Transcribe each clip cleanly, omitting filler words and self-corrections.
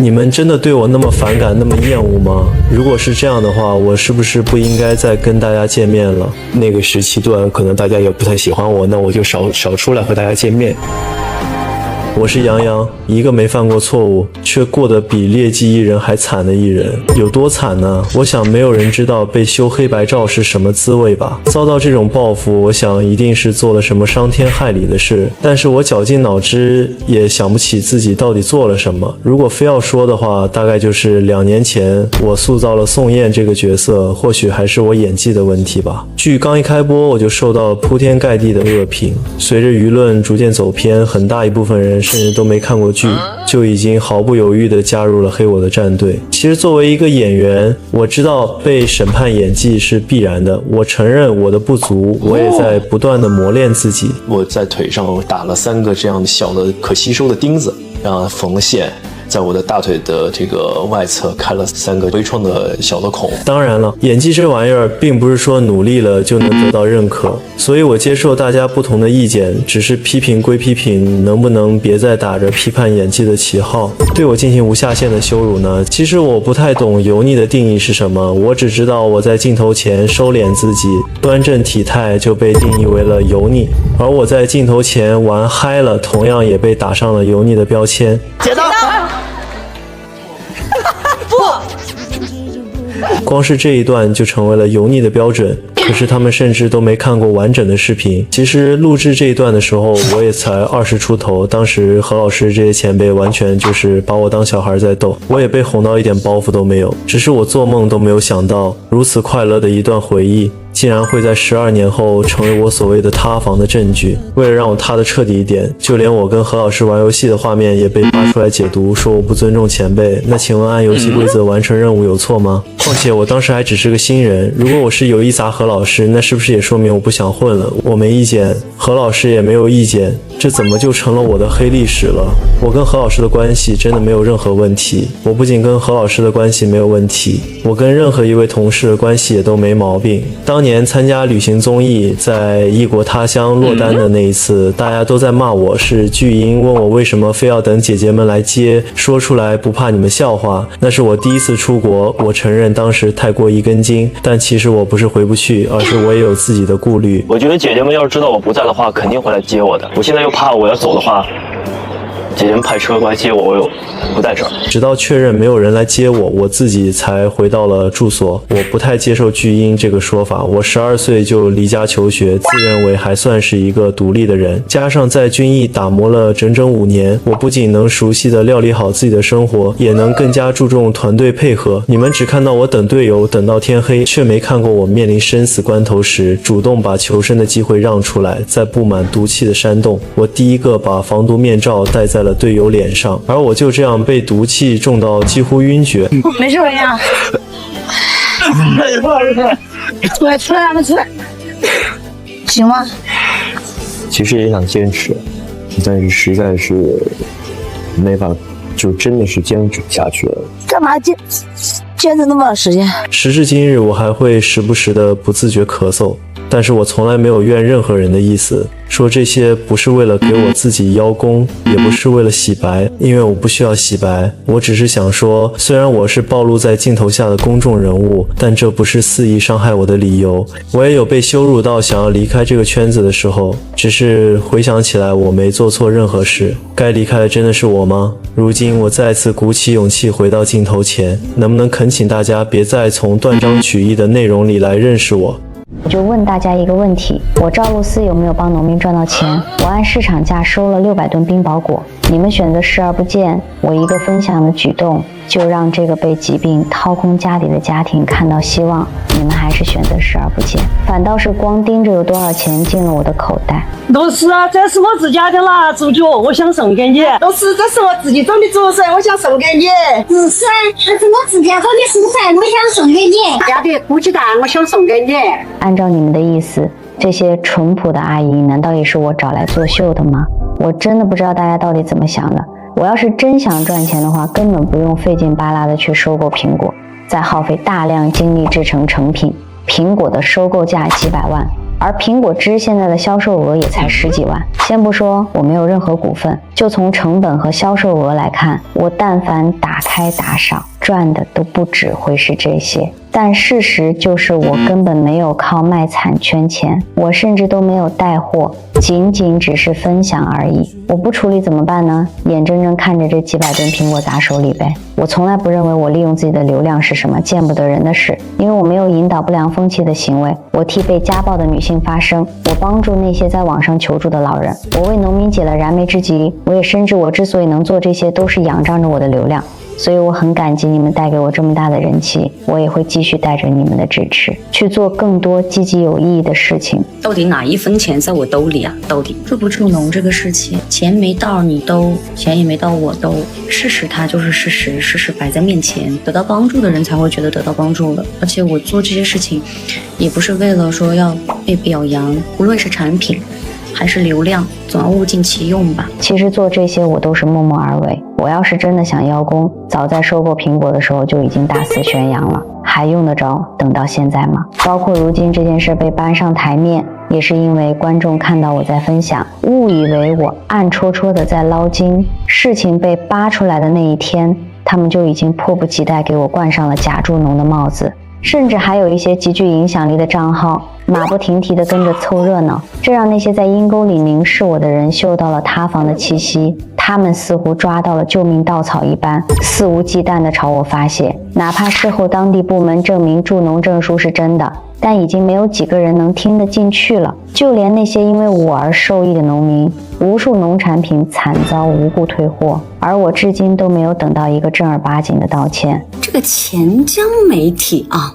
你们真的对我那么反感，那么厌恶吗？如果是这样的话，我是不是不应该再跟大家见面了？那个时期段可能大家也不太喜欢我，那我就少出来和大家见面。我是杨洋，一个没犯过错误却过得比劣迹艺人还惨的艺人。有多惨呢？我想没有人知道被修黑白照是什么滋味吧。遭到这种报复，我想一定是做了什么伤天害理的事，但是我绞尽脑汁也想不起自己到底做了什么。如果非要说的话，大概就是2年前我塑造了宋焰这个角色，或许还是我演技的问题吧。剧刚一开播，我就受到了铺天盖地的恶评，随着舆论逐渐走偏，很大一部分人甚至都没看过剧，就已经毫不犹豫地加入了黑我的战队。其实作为一个演员，我知道被审判演技是必然的，我承认我的不足，我也在不断地磨练自己。我在腿上打了3个这样小的可吸收的钉子，然后缝了线，在我的大腿的这个外侧开了3个微创的小的孔。当然了，演技这玩意儿并不是说努力了就能得到认可，所以我接受大家不同的意见，只是批评归批评，能不能别再打着批判演技的旗号对我进行无下限的羞辱呢？其实我不太懂油腻的定义是什么，我只知道我在镜头前收敛自己，端正体态就被定义为了油腻，而我在镜头前玩嗨了，同样也被打上了油腻的标签。剪刀。光是这一段就成为了油腻的标准，可是他们甚至都没看过完整的视频。其实录制这一段的时候，我也才20出头，当时何老师这些前辈完全就是把我当小孩在逗，我也被哄到一点包袱都没有。只是我做梦都没有想到，如此快乐的一段回忆竟然会在12年后成为我所谓的塌房的证据。为了让我塌得彻底一点，就连我跟何老师玩游戏的画面也被扒出来解读，说我不尊重前辈。那请问按游戏规则完成任务有错吗？况且我当时还只是个新人，如果我是有意砸何老师，那是不是也说明我不想混了？我没意见，何老师也没有意见，这怎么就成了我的黑历史了？我跟何老师的关系真的没有任何问题，我不仅跟何老师的关系没有问题，我跟任何一位同事的关系也都没毛病。当年参加旅行综艺，在异国他乡落单的那一次，大家都在骂我是巨婴，问我为什么非要等姐姐们来接，说出来不怕你们笑话。那是我第一次出国，我承认当时太过一根筋，但其实我不是回不去，而是我也有自己的顾虑。我觉得姐姐们要是知道我不在的话，肯定会来接我的。我现在又怕我要走的话，姐姐们派车过来接我，我又不在这儿。直到确认没有人来接我，我自己才回到了住所。我不太接受巨婴这个说法，我12岁就离家求学，自认为还算是一个独立的人，加上在军艺打磨了整整5年，我不仅能熟悉的料理好自己的生活，也能更加注重团队配合。你们只看到我等队友等到天黑，却没看过我面临生死关头时主动把求生的机会让出来，在布满毒气的山洞，我第一个把防毒面罩戴在了队友脸上，而我就这样被毒气中到几乎晕厥。没事吧呀？出来，行吗？其实也想坚持，但是实在是没法，就真的是坚持不下去了。干嘛坚持那么长时间？时至今日，我还会时不时的不自觉咳嗽，但是我从来没有怨任何人的意思，说这些不是为了给我自己邀功，也不是为了洗白，因为我不需要洗白，我只是想说，虽然我是暴露在镜头下的公众人物，但这不是肆意伤害我的理由。我也有被羞辱到想要离开这个圈子的时候，只是回想起来我没做错任何事，该离开的真的是我吗？如今我再次鼓起勇气回到镜头前，能不能恳请大家别再从断章取义的内容里来认识我？我就问大家一个问题，我赵露思有没有帮农民赚到钱？我按市场价收了600吨冰雹果，你们选择视而不见，我一个分享的举动就让这个被疾病掏空家底的家庭看到希望，你们还是选择视而不见，反倒是光盯着有多少钱进了我的口袋。老师啊，这是我自家的蜡烛酒，我想送给你。老师，这是我自己种的竹笋，我想送给你。老师，这是我自家种的蔬菜，我想送给你。家的土鸡蛋，我想送给你。按照你们的意思，这些淳朴的阿姨难道也是我找来作秀的吗？我真的不知道大家到底怎么想的。我要是真想赚钱的话，根本不用费劲巴拉的去收购苹果，再耗费大量精力制成成品，苹果的收购价几百万，而苹果汁现在的销售额也才10几万。先不说我没有任何股份，就从成本和销售额来看，我但凡打开打少，赚的都不只会是这些。但事实就是我根本没有靠卖惨圈钱，我甚至都没有带货，仅只是分享而已。我不处理怎么办呢？眼睁睁看着这几百吨苹果砸手里呗。我从来不认为我利用自己的流量是什么见不得人的事，因为我没有引导不良风气的行为，我替被家暴的女性发声，我帮助那些在网上求助的老人，我为农民解了燃眉之急。我也深知我之所以能做这些，都是仰仗着我的流量。所以我很感激你们带给我这么大的人气，我也会继续带着你们的支持去做更多积极有意义的事情。到底哪一分钱在我兜里啊？到底助不助农这个事情，钱没到你兜，钱也没到我兜，事实它就是事实，事实摆在面前，得到帮助的人才会觉得得到帮助了。而且我做这些事情，也不是为了说要被表扬，无论是产品还是流量，总要物尽其用吧。其实做这些我都是默默而为，我要是真的想邀功，早在收购苹果的时候就已经大肆宣扬了，还用得着等到现在吗？包括如今这件事被搬上台面，也是因为观众看到我在分享，误以为我暗戳戳的在捞金，事情被扒出来的那一天，他们就已经迫不及待给我冠上了假助农的帽子。甚至还有一些极具影响力的账号马不停蹄地跟着凑热闹，这让那些在阴沟里凝视我的人嗅到了塌房的气息，他们似乎抓到了救命稻草一般，肆无忌惮地朝我发泄。哪怕事后当地部门证明助农证书是真的，但已经没有几个人能听得进去了。就连那些因为我而受益的农民，无数农产品惨遭无故退货，而我至今都没有等到一个正儿八经的道歉。这个钱江媒体啊，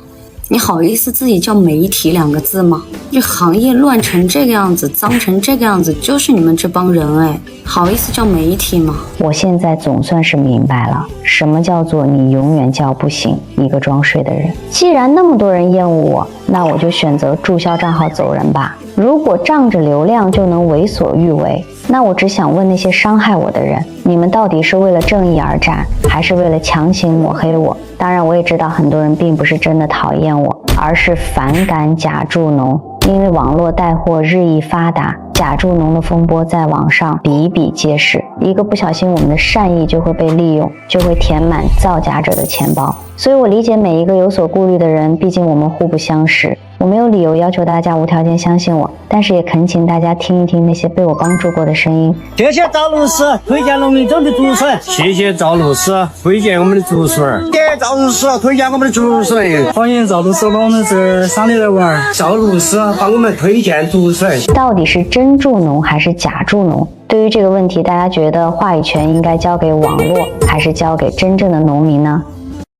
你好意思自己叫媒体2个字吗？这行业乱成这个样子，脏成这个样子，就是你们这帮人哎，好意思叫媒体吗？我现在总算是明白了，什么叫做你永远叫不醒一个装睡的人。既然那么多人厌恶我，那我就选择注销账号走人吧。如果仗着流量就能为所欲为，那我只想问那些伤害我的人，你们到底是为了正义而战，还是为了强行抹黑我？当然我也知道很多人并不是真的讨厌我，而是反感假助农。因为网络带货日益发达，假助农的风波在网上比比皆是，一个不小心我们的善意就会被利用，就会填满造假者的钱包。所以我理解每一个有所顾虑的人，毕竟我们互不相识，我没有理由要求大家无条件相信我，但是也恳请大家听一听那些被我帮助过的声音。谢谢赵律师推荐农民种的竹笋，谢谢赵律师推荐我们的竹笋，谢谢赵律师推荐我们的竹笋，欢迎赵律师到我们这山里来玩，赵律师帮我们推荐竹笋。到底是真助农还是假助农？对于这个问题，大家觉得话语权应该交给网络，还是交给真正的农民呢？